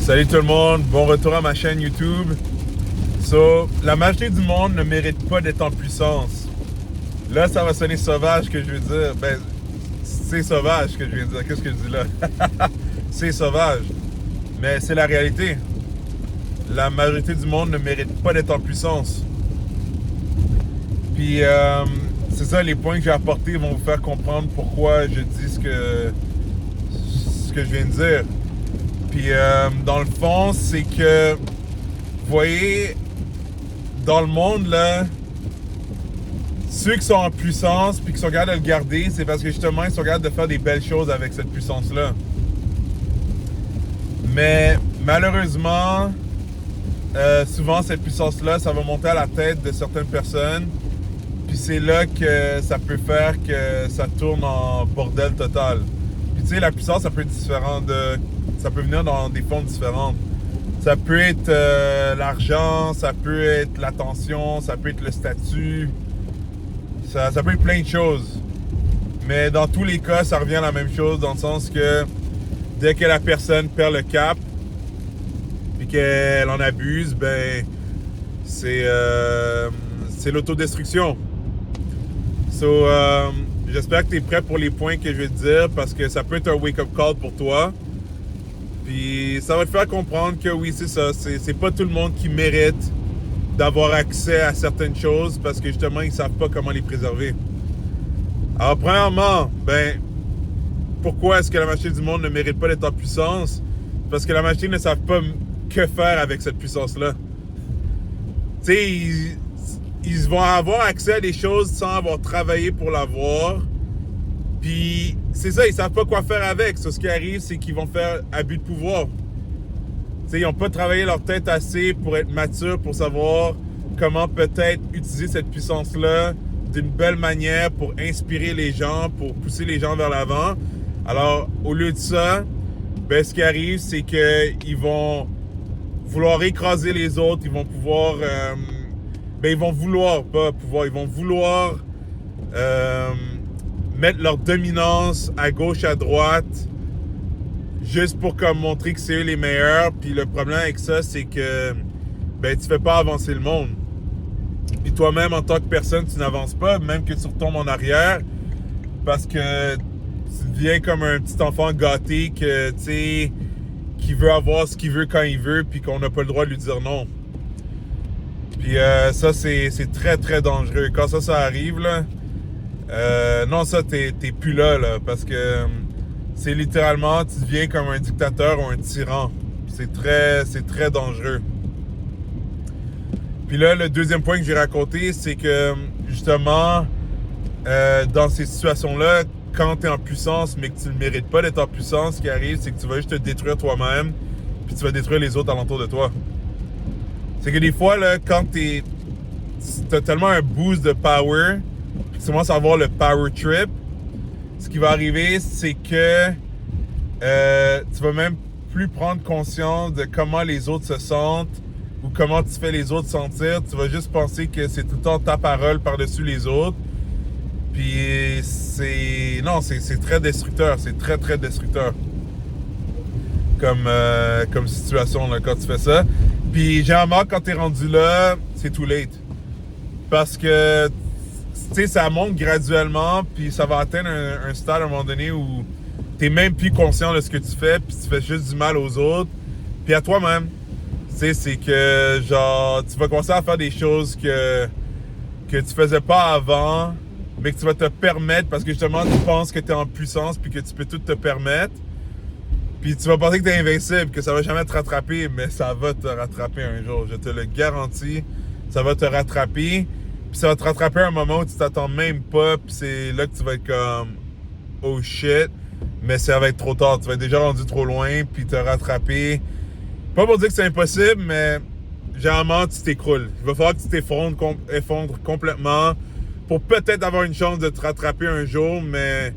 Salut tout le monde, bon retour à ma chaîne YouTube. La majorité du monde ne mérite pas d'être en puissance. Là, ça va sonner sauvage que je veux dire. Ben, c'est sauvage que je viens de dire. Qu'est-ce que je dis là? C'est sauvage. Mais c'est la réalité. La majorité du monde ne mérite pas d'être en puissance. Puis, c'est ça, les points que j'ai apportés vont vous faire comprendre pourquoi je dis ce que je viens de dire. Puis, dans le fond, c'est que, vous voyez, dans le monde, là, ceux qui sont en puissance puis qui sont capables de le garder, c'est parce que justement, ils sont capables de faire des belles choses avec cette puissance-là. Mais malheureusement, souvent, cette puissance-là, ça va monter à la tête de certaines personnes. Puis c'est là que ça peut faire que ça tourne en bordel total. Puis tu sais, la puissance, ça peut être différent ça peut venir dans des formes différentes. Ça peut être l'argent, ça peut être l'attention, ça peut être le statut. Ça peut être plein de choses. Mais dans tous les cas, ça revient à la même chose dans le sens que dès que la personne perd le cap et qu'elle en abuse, ben c'est l'autodestruction. J'espère que tu es prêt pour les points que je vais te dire parce que ça peut être un wake-up call pour toi. Puis ça va te faire comprendre que oui, c'est ça. C'est pas tout le monde qui mérite d'avoir accès à certaines choses parce que justement, ils savent pas comment les préserver. Alors, premièrement, ben, pourquoi est-ce que la majorité du monde ne mérite pas d'être en puissance? Parce que la majorité ne savent pas que faire avec cette puissance-là. Tu sais, ils vont avoir accès à des choses sans avoir travaillé pour l'avoir. Puis, c'est ça, ils savent pas quoi faire avec. Ce qui arrive, c'est qu'ils vont faire abus de pouvoir. T'sais, ils n'ont pas travaillé leur tête assez pour être matures, pour savoir comment peut-être utiliser cette puissance-là d'une belle manière pour inspirer les gens, pour pousser les gens vers l'avant. Alors, au lieu de ça, ben, ce qui arrive, c'est qu'ils vont vouloir écraser les autres, ils vont pouvoir... ils vont vouloir, pas pouvoir, ils vont vouloir mettre leur dominance à gauche, à droite, juste pour comme montrer que c'est eux les meilleurs. Puis le problème avec ça, c'est que ben, tu fais pas avancer le monde. Puis toi-même, en tant que personne, tu n'avances pas, même que tu retombes en arrière, parce que tu deviens comme un petit enfant gâté que, tu sais, qui veut avoir ce qu'il veut quand il veut, puis qu'on n'a pas le droit de lui dire non. Puis ça, c'est très, très dangereux. Quand ça arrive, là, non, ça, t'es plus là, parce que c'est littéralement, tu deviens comme un dictateur ou un tyran. C'est très dangereux. Puis là, le deuxième point que j'ai raconté, c'est que, justement, dans ces situations-là, quand tu es en puissance, mais que tu ne mérites pas d'être en puissance, ce qui arrive, c'est que tu vas juste te détruire toi-même, puis tu vas détruire les autres alentour de toi. C'est que des fois, là, quand t'as tellement un boost de power, puis tu commences à avoir le power trip, ce qui va arriver, c'est que tu vas même plus prendre conscience de comment les autres se sentent ou comment tu fais les autres sentir. Tu vas juste penser que c'est tout le temps ta parole par-dessus les autres. Puis c'est très destructeur. C'est très, très destructeur comme situation là, quand tu fais ça. Puis généralement, quand t'es rendu là, c'est too late. Parce que, tu sais, ça monte graduellement, puis ça va atteindre un stade à un moment donné où t'es même plus conscient de ce que tu fais, puis tu fais juste du mal aux autres, puis à toi-même. Tu sais, c'est que, genre, tu vas commencer à faire des choses que tu faisais pas avant, mais que tu vas te permettre, parce que justement, tu penses que t'es en puissance, puis que tu peux tout te permettre. Puis tu vas penser que t'es invincible, que ça va jamais te rattraper, mais ça va te rattraper un jour. Je te le garantis. Ça va te rattraper. Puis ça va te rattraper à un moment où tu t'attends même pas. Puis c'est là que tu vas être comme oh shit. Mais ça va être trop tard. Tu vas être déjà rendu trop loin. Puis te rattraper. Pas pour dire que c'est impossible, mais généralement tu t'écroules. Il va falloir que tu t'effondres complètement pour peut-être avoir une chance de te rattraper un jour, mais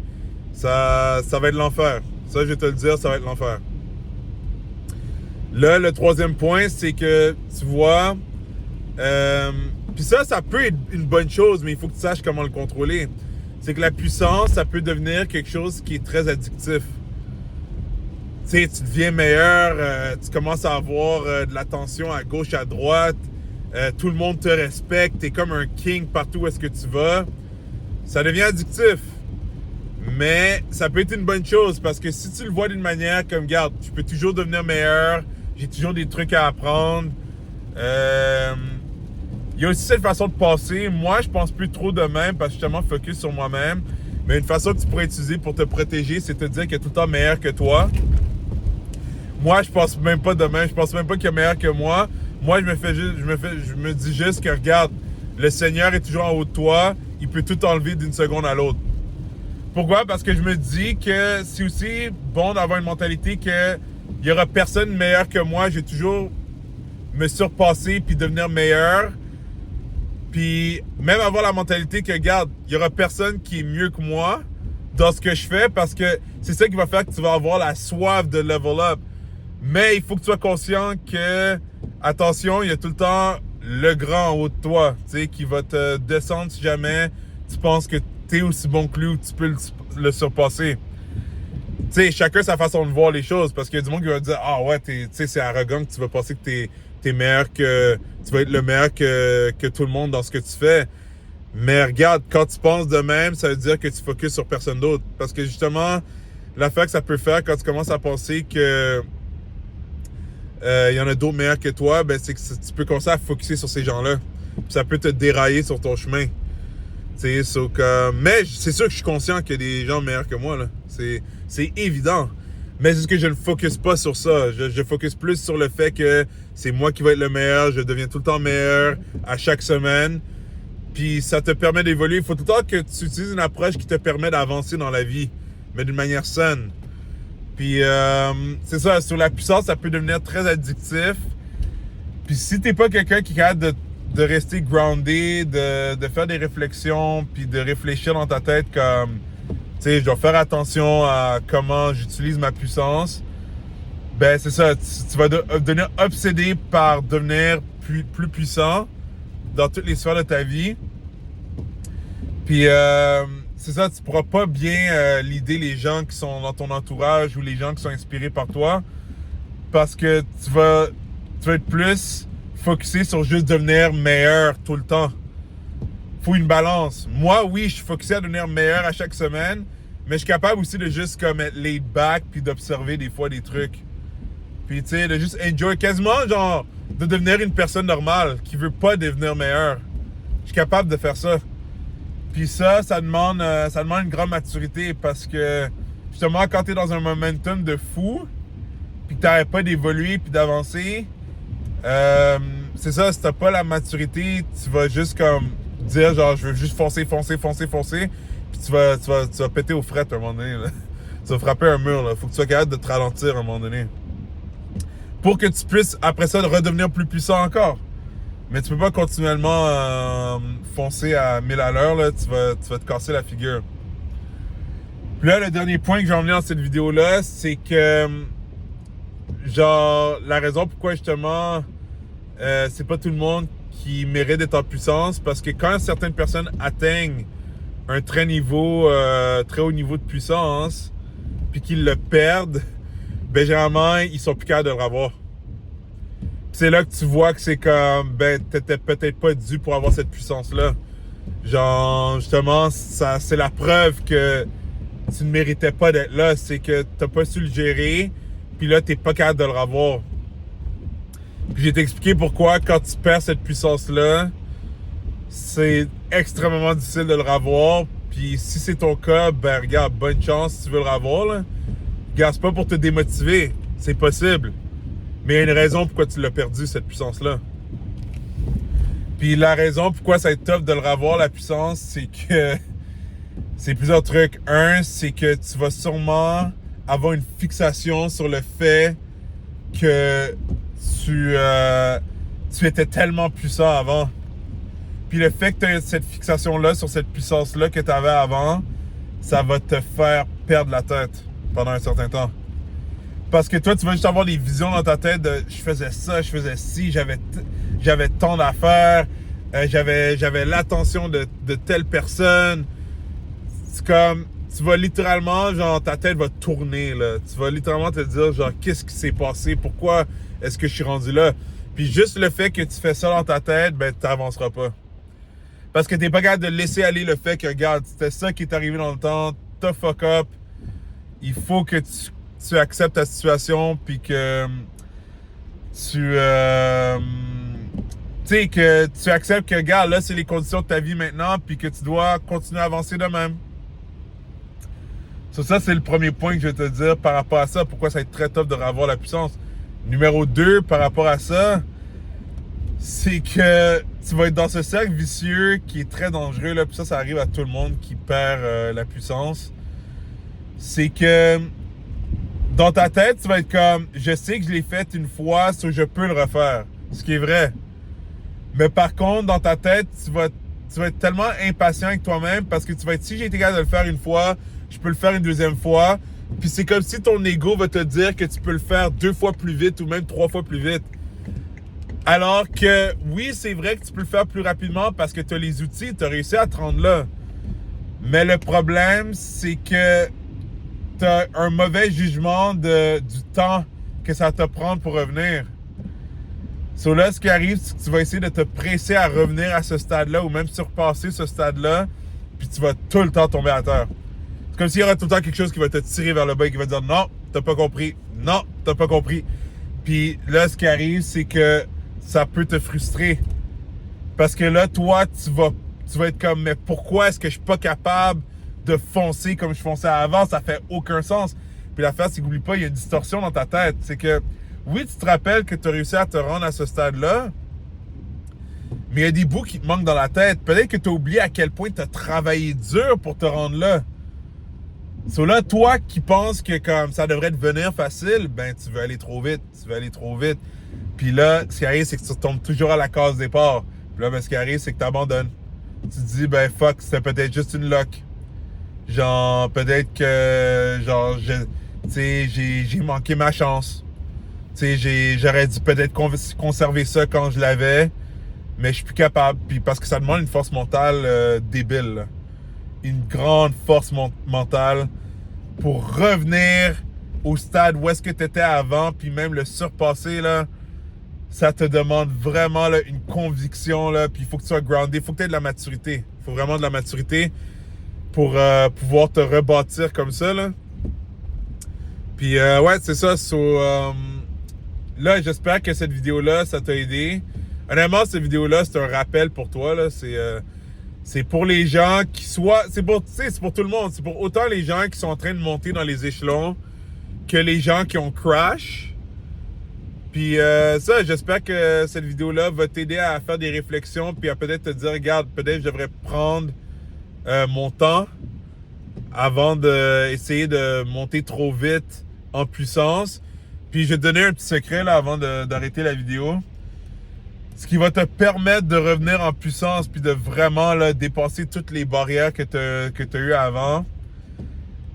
ça va être l'enfer. Ça, je vais te le dire, ça va être l'enfer. Là, le troisième point, c'est que, tu vois, puis ça peut être une bonne chose, mais il faut que tu saches comment le contrôler. C'est que la puissance, ça peut devenir quelque chose qui est très addictif. Tu sais, tu deviens meilleur, tu commences à avoir de l'attention à gauche, à droite, tout le monde te respecte, t'es comme un king partout où est-ce que tu vas. Ça devient addictif. Mais ça peut être une bonne chose parce que si tu le vois d'une manière comme, regarde, je peux toujours devenir meilleur, j'ai toujours des trucs à apprendre. Il y a aussi cette façon de passer. Moi, je pense plus trop de même parce que justement, focus sur moi-même. Mais une façon que tu pourrais utiliser pour te protéger, c'est de te dire qu'il y a tout le temps meilleur que toi. Moi, je pense même pas de même. Je pense même pas qu'il y a meilleur que moi. Moi, je me dis juste que, regarde, le Seigneur est toujours en haut de toi. Il peut tout enlever d'une seconde à l'autre. Pourquoi? Parce que je me dis que c'est aussi bon d'avoir une mentalité que il y aura personne meilleur que moi. Je vais toujours me surpasser puis devenir meilleur. Puis même avoir la mentalité que, regarde, il y aura personne qui est mieux que moi dans ce que je fais parce que c'est ça qui va faire que tu vas avoir la soif de level up. Mais il faut que tu sois conscient que, attention, il y a tout le temps le grand en haut de toi, tu sais, qui va te descendre si jamais tu penses que t'es aussi bon que lui ou tu peux le surpasser. Tu sais, chacun sa façon de voir les choses parce qu'il y a du monde qui va dire, ah ouais, tu sais, c'est arrogant que tu vas penser que t'es meilleur que, tu vas être le meilleur que tout le monde dans ce que tu fais. Mais regarde, quand tu penses de même, ça veut dire que tu focuses sur personne d'autre. Parce que justement, l'affaire que ça peut faire quand tu commences à penser que il y en a d'autres meilleurs que toi, ben c'est que tu peux commencer à focuser sur ces gens-là. Puis ça peut te dérailler sur ton chemin. Tu sais, mais c'est sûr que je suis conscient qu'il y a des gens meilleurs que moi, là. C'est évident. Mais c'est ce que je ne focus pas sur ça. Je focus plus sur le fait que c'est moi qui vais être le meilleur. Je deviens tout le temps meilleur à chaque semaine. Puis ça te permet d'évoluer. Il faut tout le temps que tu utilises une approche qui te permet d'avancer dans la vie, mais d'une manière saine. Puis c'est ça, sur la puissance, ça peut devenir très addictif. Puis si t'es pas quelqu'un qui est capable de rester groundé, de faire des réflexions, puis de réfléchir dans ta tête comme, tu sais, je dois faire attention à comment j'utilise ma puissance, ben c'est ça, tu vas devenir obsédé par devenir plus puissant dans toutes les sphères de ta vie. Puis c'est ça, tu pourras pas bien leader les gens qui sont dans ton entourage ou les gens qui sont inspirés par toi parce que tu vas être plus focusé sur juste devenir meilleur tout le temps. Faut une balance. Moi, oui, je suis focusé à devenir meilleur à chaque semaine, mais je suis capable aussi de juste comme être laid back puis d'observer des fois des trucs. Puis tu sais, de juste enjoy, quasiment genre de devenir une personne normale qui veut pas devenir meilleur. Je suis capable de faire ça. Puis ça demande une grande maturité parce que justement, quand tu es dans un momentum de fou, puis que tu n'arrêtes pas d'évoluer puis d'avancer, c'est ça, si t'as pas la maturité, tu vas juste comme dire genre je veux juste foncer, puis tu vas péter aux frettes à un moment donné. Là. Tu vas frapper un mur, là. Faut que tu sois capable de te ralentir à un moment donné. Pour que tu puisses après ça redevenir plus puissant encore. Mais tu peux pas continuellement foncer à 1000 à l'heure, là, tu vas te casser la figure. Puis là, le dernier point que j'ai emmené dans cette vidéo-là, c'est que genre la raison pourquoi justement c'est pas tout le monde qui mérite d'être en puissance, parce que quand certaines personnes atteignent un très haut niveau de puissance, puis qu'ils le perdent, ben généralement ils sont plus capables de le revoir. C'est là que tu vois que c'est comme, ben, t'étais peut-être pas dû pour avoir cette puissance-là. Genre, justement, ça, c'est la preuve que tu ne méritais pas d'être là. C'est que t'as pas su le gérer, puis là, t'es pas capable de le revoir. Puis j'ai t'expliqué pourquoi, quand tu perds cette puissance-là, c'est extrêmement difficile de le revoir. Puis si c'est ton cas, ben, regarde, bonne chance si tu veux le revoir, là. Regarde, c'est pas pour te démotiver. C'est possible. Mais il y a une raison pourquoi tu l'as perdu, cette puissance-là. Puis la raison pourquoi ça va être tough de le revoir, la puissance, c'est que c'est plusieurs trucs. Un, c'est que tu vas sûrement avoir une fixation sur le fait que tu étais tellement puissant avant. Puis le fait que tu aies cette fixation-là sur cette puissance-là que tu avais avant, ça va te faire perdre la tête pendant un certain temps. Parce que toi, tu vas juste avoir des visions dans ta tête de « je faisais ça, je faisais ci, j'avais tant d'affaires, j'avais l'attention de telle personne ». C'est comme, tu vas littéralement, genre, ta tête va tourner, là. Tu vas littéralement te dire, genre, qu'est-ce qui s'est passé? Pourquoi est-ce que je suis rendu là? Puis juste le fait que tu fais ça dans ta tête, ben, t'avanceras pas. Parce que t'es pas capable de laisser aller le fait que, regarde, c'était ça qui est arrivé dans le temps, t'as fuck up. Il faut que tu acceptes ta situation, puis que tu sais, que tu acceptes que, regarde, là, c'est les conditions de ta vie maintenant, puis que tu dois continuer à avancer de même. Ça, c'est le premier point que je vais te dire par rapport à ça, pourquoi ça va être très tough de revoir la puissance. Numéro 2, par rapport à ça, c'est que tu vas être dans ce cercle vicieux qui est très dangereux, là, puis ça arrive à tout le monde qui perd la puissance. C'est que dans ta tête, tu vas être comme, je sais que je l'ai fait une fois, so je peux le refaire. Ce qui est vrai. Mais par contre, dans ta tête, tu vas être tellement impatient avec toi-même parce que tu vas être, si j'ai été capable de le faire une fois, je peux le faire une deuxième fois. Puis c'est comme si ton ego va te dire que tu peux le faire 2 fois plus vite ou même 3 fois plus vite. Alors que, oui, c'est vrai que tu peux le faire plus rapidement parce que tu as les outils, tu as réussi à te rendre là. Mais le problème, c'est que tu as un mauvais jugement du temps que ça te prend pour revenir. So là, ce qui arrive, c'est que tu vas essayer de te presser à revenir à ce stade-là ou même surpasser ce stade-là, puis tu vas tout le temps tomber à terre. C'est comme s'il y aurait tout le temps quelque chose qui va te tirer vers le bas et qui va te dire « Non, t'as pas compris. Non, t'as pas compris. » Puis là, ce qui arrive, c'est que ça peut te frustrer. Parce que là, toi, tu vas être comme « Mais pourquoi est-ce que je suis pas capable de foncer comme je fonçais avant? Ça fait aucun sens. » Puis l'affaire, c'est qu'oublie pas, il y a une distorsion dans ta tête. C'est que, oui, tu te rappelles que tu as réussi à te rendre à ce stade-là, mais il y a des bouts qui te manquent dans la tête. Peut-être que tu as oublié à quel point tu as travaillé dur pour te rendre là. So là, toi qui penses que comme ça devrait devenir facile, ben tu veux aller trop vite, Puis là, ce qui arrive, c'est que tu tombes toujours à la case départ. Puis là, ben, ce qui arrive, c'est que tu abandonnes. Tu te dis, ben fuck, c'était peut-être juste une luck. Genre, peut-être que, genre, j'ai manqué ma chance. Tu sais, j'aurais dû peut-être conserver ça quand je l'avais, mais je suis plus capable. Puis parce que ça demande une force mentale débile, là. Une grande force mentale pour revenir au stade où est-ce que tu étais avant, puis même le surpasser, là, ça te demande vraiment là, une conviction, là, puis il faut que tu sois groundé, il faut que tu aies de la maturité. Il faut vraiment de la maturité pour pouvoir te rebâtir comme ça, là. Puis ouais, c'est ça. Là, j'espère que cette vidéo-là, ça t'a aidé. Honnêtement, cette vidéo-là, c'est un rappel pour toi, là. C'est pour les gens qui c'est pour tout le monde. C'est pour autant les gens qui sont en train de monter dans les échelons que les gens qui ont crash. Puis ça, j'espère que cette vidéo-là va t'aider à faire des réflexions puis à peut-être te dire, regarde, peut-être je devrais prendre mon temps avant d'essayer de monter trop vite en puissance. Puis je vais te donner un petit secret là avant d'arrêter la vidéo. Ce qui va te permettre de revenir en puissance puis de vraiment là, dépasser toutes les barrières que tu as eues avant,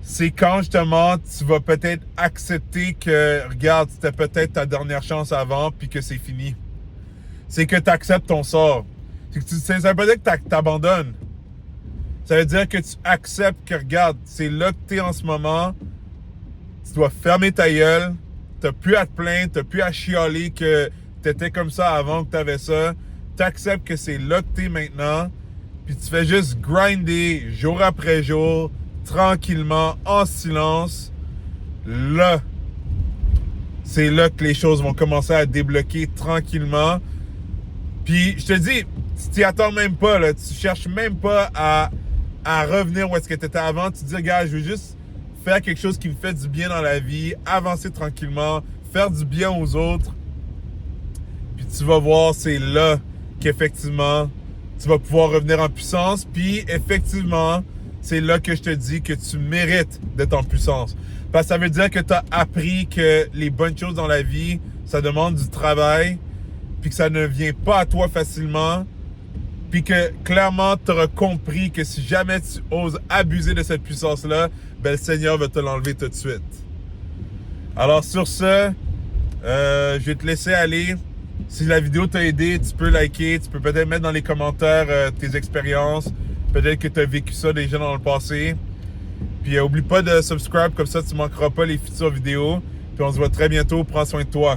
c'est quand justement tu vas peut-être accepter que, regarde, c'était peut-être ta dernière chance avant puis que c'est fini. C'est que tu acceptes ton sort. Ça veut pas dire que tu abandonnes. Ça veut dire que tu acceptes que, regarde, c'est là que tu es en ce moment. Tu dois fermer ta gueule. Tu n'as plus à te plaindre, tu n'as plus à chialer que tu étais comme ça avant que tu avais ça. Tu acceptes que c'est là que tu es maintenant. Puis tu fais juste grinder jour après jour, tranquillement, en silence. Là, c'est là que les choses vont commencer à débloquer tranquillement. Puis je te dis, tu t'y attends même pas, là. Tu cherches même pas à revenir où est-ce que tu étais avant. Tu te dis, regarde, je veux juste faire quelque chose qui me fait du bien dans la vie, avancer tranquillement, faire du bien aux autres. Puis tu vas voir, c'est là qu'effectivement, tu vas pouvoir revenir en puissance. Puis effectivement, c'est là que je te dis que tu mérites d'être en puissance. Parce que ça veut dire que tu as appris que les bonnes choses dans la vie, ça demande du travail, puis que ça ne vient pas à toi facilement. Puis que clairement, tu auras compris que si jamais tu oses abuser de cette puissance-là, ben le Seigneur va te l'enlever tout de suite. Alors sur ce, je vais te laisser aller. Si la vidéo t'a aidé, tu peux liker, tu peux peut-être mettre dans les commentaires tes expériences. Peut-être que tu as vécu ça déjà dans le passé. Puis oublie pas de subscribe, comme ça tu manqueras pas les futures vidéos. Puis on se voit très bientôt. Prends soin de toi.